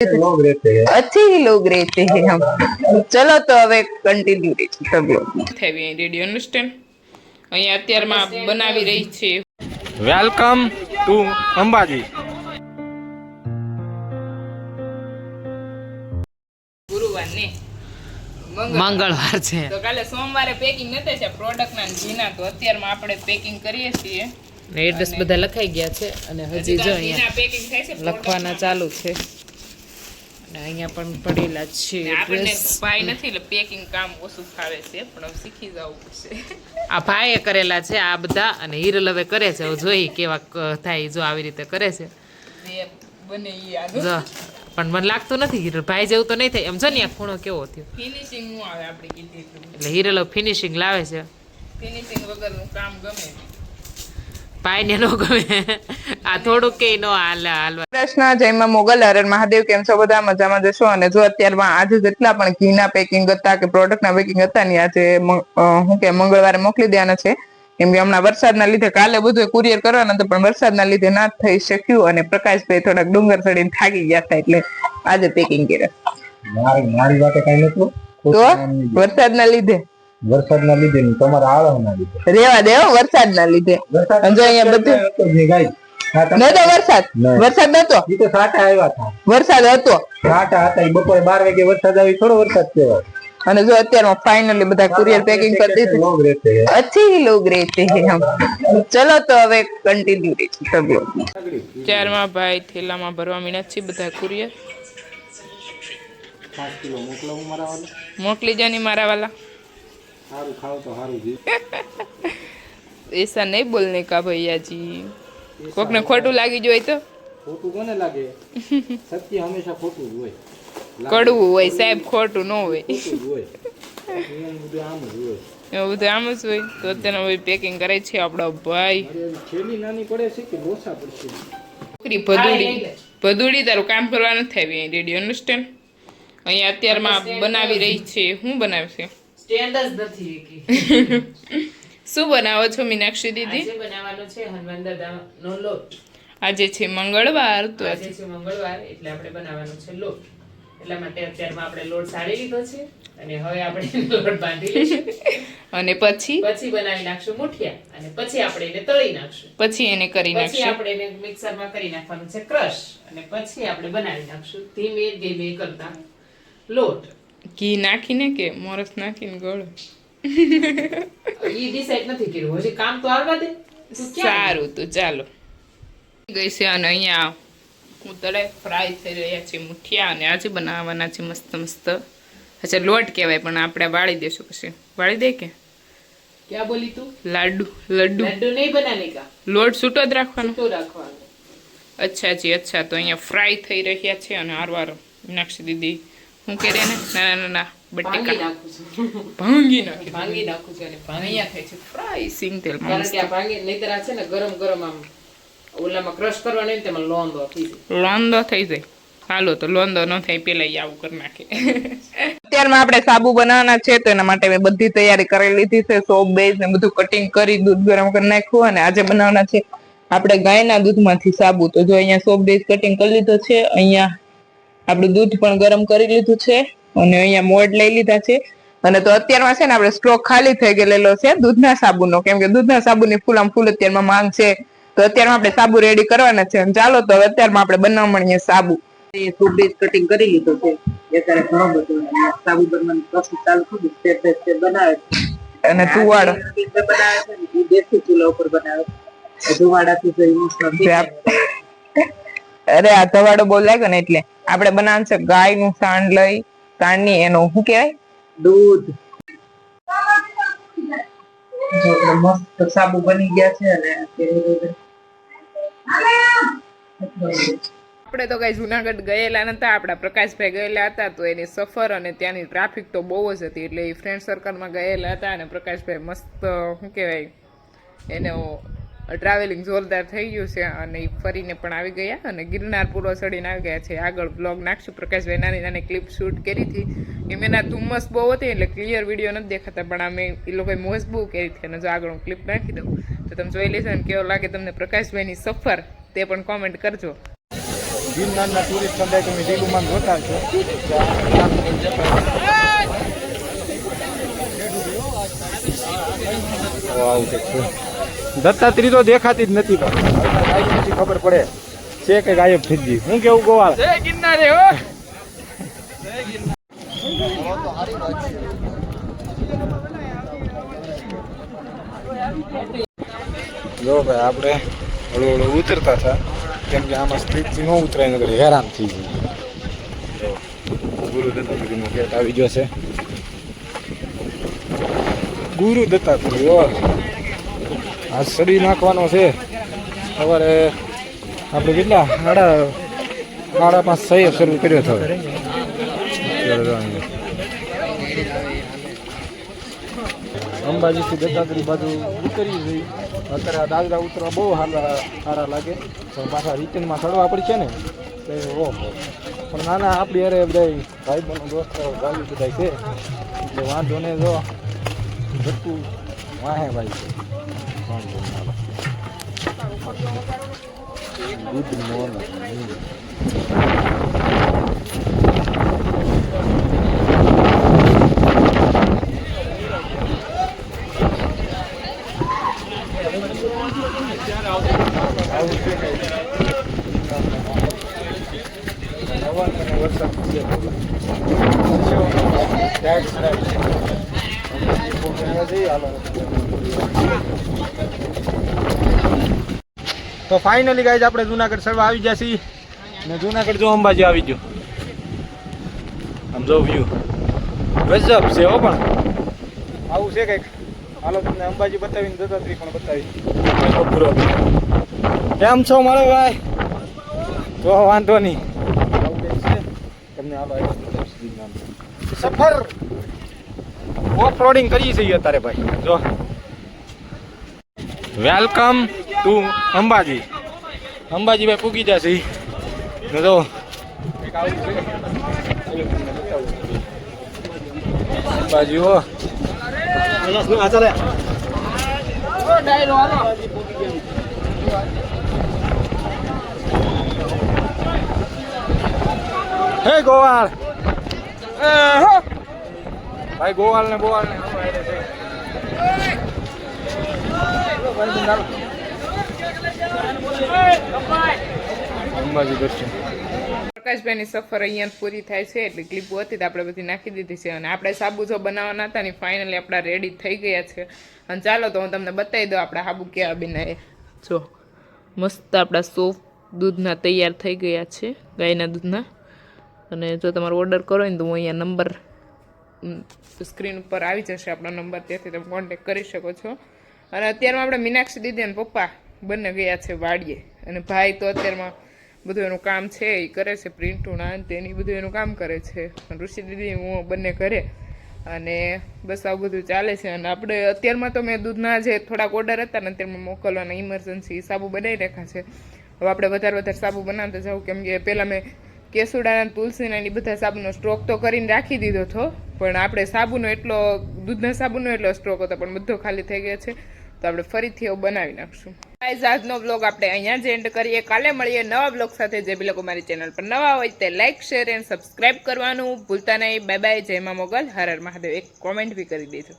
लोग रहते हैं, अच्छे ही लोग रहते हैं हम। चलो तो હવે કન્ટિન્યુ થઈ રેડી અન્ડરસ્ટેન્ડ અહીંયા અત્યારમાં બનાવી રહી છે वेलकम टू अंबाजी। ગુરુવાર ને મંગળવાર છે તો કાલે સોમવારે પેકિંગ નતે છે પ્રોડક્ટ ના ઘીના તો અત્યારમાં આપણે પેકિંગ કરીએ છીએ ને એડ્રેસ બધા લખાઈ ગયા છે અને હજી જો અહીંયા પેકિંગ થાય છે લખવાના ચાલુ છે અને અહીંયા પણ પડેલા છે આપણને એડ્રેસ ભાઈ નથી એટલે પેકિંગ કામ ઓછું ફાવે છે પણ હવે શીખી જવું પડશે આ ભાઈએ કરેલા છે આ બધા અને હિરલ હવે કરે છે હવે જોઈ કેવા થાય જો આવી રીતે કરે છે જે બને ઈ આનું જો પણ મને લાગતું નથી હિરલ ભાઈ જેવું તો નહીં થાય એમ જો ને આ ખૂણો કેવો થયો ફિનિશિંગ નું આવે આપણી કીધી એટલે હિરલ ફિનિશિંગ લાવે છે ફિનિશિંગ વગરનું કામ ગમે ભાઈને ન ગમે આ થોડુંક કે નો હાલવા કૃષ્ણ જયમાં મોગલ હરણ મહાદેવ કેમ છો બધા મજામાં જશો અને જો અત્યારમાં આજે જેટલા પણ ઘીના પેકિંગ હતા કે પ્રોડક્ટના પેકિંગ હતા ને આજે હું કે મંગળવારે મોકલી દેવાના છે કેમ કે હમણાં વરસાદના લીધે કાલે બધું કુરિયર કરવાના હતા પણ વરસાદના લીધે ના થઈ શક્યું અને પ્રકાશભાઈ થોડાક ડુંગર ચડીને થાકી ગયા હતા એટલે આજે પેકિંગ કર્યા મારી વાતે કઈ નતું તો વરસાદના લીધે નહીં, તમારા આળવના લીધે રેવા દેવો વરસાદના લીધે જો અહીંયા બધું નતો વરસાદ નતો ઈ તો સાટા આવ્યા હતા, વરસાદ હતો સાટા હતા ઈ બપોરે 12 વાગે વરસાદ આવી થોડો વરસાદ કહેવાય। અને જો અત્યારમાં ફાઇનલી બધા કુરિયર પેકિંગ કરી દીધું लोग रहते हैं, अच्छे ही लोग रहते हैं हम। चलो तो હવે કન્ટિન્યુ सब लोग ચારમાં ભાઈ થેલામાં ભરવા મીના છે બધા કુરિયર 5 કિલો મોકલાવું મારા વાલે, મોકલી જાની મારા વાલા સારું ખાવ તો સારું જી। ऐसा नहीं बोलने का भैया जी કોકને ખોટું લાગી જોઈએ તો ખોટું કોને લાગે? સત્ય હંમેશા ખોટું જ હોય, કડવું હોય સાહેબ ખોટું ન હોય ખોટું જ હોય, એનું બધું આમ જ હોય। એવું બધું આમ જ હોય તો અત્યારે હવે પેકિંગ કરે છે આપણો ભાઈ અરે છેલ્લી નાની પડે છે કે લોસા પડશે? છોકરી ભદુડી તારું કામ કરવા નથી આવી રેડી અન્ડરસ્ટેન્ડ અહીંયા અત્યારમાં બનાવી રહી છે શું બનાવે છે સ્ટેન્ડ જ નથી એકી શું બનાવો છો મીનાક્ષી દીદી આજે બનાવવાનો છે હનુમાન દાદાનો લોટ આજે છે મંગળવાર તો આજે છે મંગળવાર એટલે આપણે બનાવવાનો છે લોટ એટલા માટે અત્યારમાં આપણે લોટ સારી લીધો છે અને હવે આપણે લોટ બાંધી લઈશું અને પછી બનાવી નાખશું મુઠિયા અને પછી આપણે એને તળી નાખશું પછી એને કરી પછી નાખશું આપણે એને મિક્સરમાં કરી નાખવાનું છે ક્રશ અને પછી આપણે બનાવી નાખશું ધીમે ધીમે કરતા લોટ ઘી નાખીને કે મોરસ નાખીને ગળો ઈ ડિસાઈડ નથી કર્યું હજી કામ તો આવવા દે સારું તો ચાલો ગઈ છે અને અહીંયા હું તળે ફ્રાય થઈ રહ્યા છે મુઠિયા અને આજે બનાવવાના છે મસ્ત મસ્ત અચ્છા લોટ કહેવાય પણ આપણે વાળી દેશું પછી વાળી દે કે ક્યાં બોલી તું લાડુ લડ્ડુ નહીં બનાને કા લોટ છૂટો જ રાખવાનો તો રાખવાનું અચ્છા જી અચ્છા તો અહીંયા ફ્રાય થઈ રહ્યા છે અને હારવાર મીનાક્ષી દીદી હું કે રે ને ના ના ના બટેકા ભાંગી નાખી ભાંગી નાખું છું અને અહીંયા થાય છે ફ્રાય સિંગ તેલ કારણ કે આ ભાંગી નહીતર આ છે ને ગરમ ગરમ આમ ઓલામાં ક્રશ કરવાનું ને તેમાં લોંદો થઈ જાય લોંદો થઈ જાય હાલો તો લોંદો ન થાય પેલા આવું કરી નાખે અત્યારમાં આપણે સાબુ બનાવવાના છે તો એના માટે મેં બધી તૈયારી કરી લીધી છે સોપ બેઝ ને બધું કટિંગ કરી દૂધ ગરમ કરી નાખ્યું અને આજે બનાવવાના છે આપણે ગાયના દૂધમાંથી સાબુ તો જો અહીંયા સોપ બેઝ કટિંગ કરી લીધો છે અહીંયા આપણું દૂધ પણ ગરમ કરી લીધું છે અને અહીંયા મોડ લઈ લીધા છે અને તો અત્યારમાં છે ને આપણે સ્ટોક ખાલી થઈ ગયેલો છે દૂધના સાબુનો કેમ કે દૂધના સાબુની ફૂલ અત્યારમાં માંગ છે તો અત્યારમાં આપણે સાબુ રેડી કરવાના છે અને ચાલો તો અત્યારમાં આપણે બનાવવા મળીએ સાબુ સોપ બેઝ કટિંગ કરી લીધો છે અત્યારે ઘણો બધો સાબુ બનવાનું પ્રોસેસ ચાલુ થયું સ્ટેપ બાય સ્ટેપ બનાવે છે અને ધુવાડો બનાવે છે ને દેશી ચૂલા ઉપર બનાવે છે ધુવાડાથી તો ઇમોશનલ અરે આ ધવાડો બહુ લાગ્યો ને એટલે આપણે બનાવવાનું છે ગાયનું સાંડ લઈ સાંડની એનું શું કહેવાય દૂધ જો મસ્ત સાબુ બની ગયા છે અને આપણે તો કઈ જુનાગઢ ગયેલા નતા આપણા પ્રકાશભાઈ ગયેલા હતા તો એની સફર અને ત્યાંની ટ્રાફિક તો બહુ જ હતી એટલે એ ફ્રેન્ડ સર્કલમાં ગયેલા હતા અને પ્રકાશભાઈ મસ્ત શું કહેવાય એનો ટ્રાવેલિંગ જોરદાર થઈ ગયું છે અને એ ફરીને પણ આવી ગયા અને ગિરનાર પૂરો ચડીને આવી ગયા છે આગળ બ્લોગ નાખશું પ્રકાશભાઈ નાની નાની ક્લિપ શૂટ કરી હતી એમ એના ધુમ્મસ બહુ હતી એટલે ક્લિયર વિડીયો નથી દેખાતા પણ અમે એ લોકોએ મોજ બહુ કરી હતી અને જો આગળ હું ક્લિપ નાખી દઉં તો તમે જોઈ લેશો ને કેવો લાગે તમને પ્રકાશભાઈની સફર તે પણ કોમેન્ટ કરજો ગિરનારના ટુરિસ્ટ સંદાય તમે લીલુંમાં જોતા છો. દત્તાત્રી તો દેખાતી જ નથી પછી ખબર પડે છે કે ગાયબ થઈ ગઈ. હું કેવું ગોવાળ જો ભાઈ આપણે હળવું હળવું ઉતરતા હતા કેમ કે આમાં સ્પીડથી ન ઉતરાય નગર હેરાન થઈ ગયું. ગુરુ દત્તાત્રીનો ગેટ આવી ગયો છે. ગુરુ દત્તાત્રી આ સડી નાખવાનો છે. સવારે આપણે કેટલા 5:30 શરૂ કર્યો હતો. અંબાજીથી દત્તાત્રી બાજુ ઉતરી જઈ. અત્યારે દાદરા ઉતરવા બહુ સારા લાગે પણ પાછા રિટર્નમાં ચડવા પડી છે ને તો ઓહો. પણ નાના આપણી અરે બધા ભાઈ બનો દોસ્તો ગાડી બધા છે એટલે વાંધો ને જો ધક્કું વાહે ભાઈ છે. Good morning. તો ફાઇનલી ગાઈઝ આપણે જુનાગઢ ચડવા આવી ગયા છીએ ને જુનાગઢ જો અંબાજી આવી ગયો. આમ જો વ્યૂ ગજબ છે હો. પણ આવું છે કંઈક. હાલો તમને અંબાજી બતાવીને દત્તાત્રી પણ બતાવી. કેમ છો મારો ભાઈ? તો વાંધો નહીં આવું કંઈક છે તમને. હાલો સફર ઓફ રોડિંગ કરીએ છીએ અત્યારે ભાઈ. જો વેલકમ ટુ અંબાજી. અંબાજી ભાઈ પૂગી જશે જો. અંબાજી હો ચાલે. હે ગોવાળ ભાઈ. ગોવાળ ને અંબાજી દર્શન. પ્રકાશભાઈની સફર અહીંયા પૂરી થાય છે એટલે ક્લિપો હતી તો આપણે બધી નાખી દીધી છે અને આપણે સાબુ જો બનાવવાના હતા ને ફાઇનલી આપણા રેડી થઈ ગયા છે. અને ચાલો તો હું તમને બતાવી દઉં આપણા સાબુ કેવા બનાવે. જો મસ્ત આપણા સોફ્ટ દૂધના તૈયાર થઈ ગયા છે, ગાયના દૂધના. અને જો તમારો ઓર્ડર કરો ને તો હું અહીંયા નંબર સ્ક્રીન ઉપર આવી જશે આપણો નંબર, ત્યાંથી તમે કોન્ટેક્ટ કરી શકો છો. અને અત્યારમાં આપણે મીનાક્ષી દીદી અને પપ્પા બંને ગયા છે વાડીએ અને ભાઈ તો અત્યારમાં બધું એનું કામ છે એ કરે છે, પ્રિન્ટુના તેની બધું એનું કામ કરે છે. ઋષિ દીદી હું બંને ઘરે અને બસ આવું બધું ચાલે છે. અને આપણે અત્યારમાં તો મેં દૂધના જે થોડાક ઓર્ડર હતા ને અત્યારમાં મોકલવાના ઇમરજન્સી સાબુ બનાવી રાખ્યા છે. હવે આપણે વધારે સાબુ બનાવતા જાઉં કેમ કે પહેલાં મેં કેસુડાના તુલસીના એ બધા સાબુનો સ્ટોક તો કરીને રાખી દીધો હતો, પણ આપણે સાબુનો એટલો દૂધના સાબુનો એટલો સ્ટોક હતો પણ બધો ખાલી થઈ ગયો છે. તો આપણે ફરીથી એવું બનાવી નાખશું. ગાઈઝ આજનો બ્લોગ આપણે અહીંયા જ એન્ડ કરીએ. કાલે મળીએ નવા બ્લોગ સાથે. જે બી લોકો મારી ચેનલ પર નવા હોય તે લાઇક શેર એન્ડ સબસ્ક્રાઇબ કરવાનું ભૂલતા નહીં. Bye bye. જય મા મોગલ. હર હર મહાદેવ. એક કોમેન્ટ બી કરી દેજો.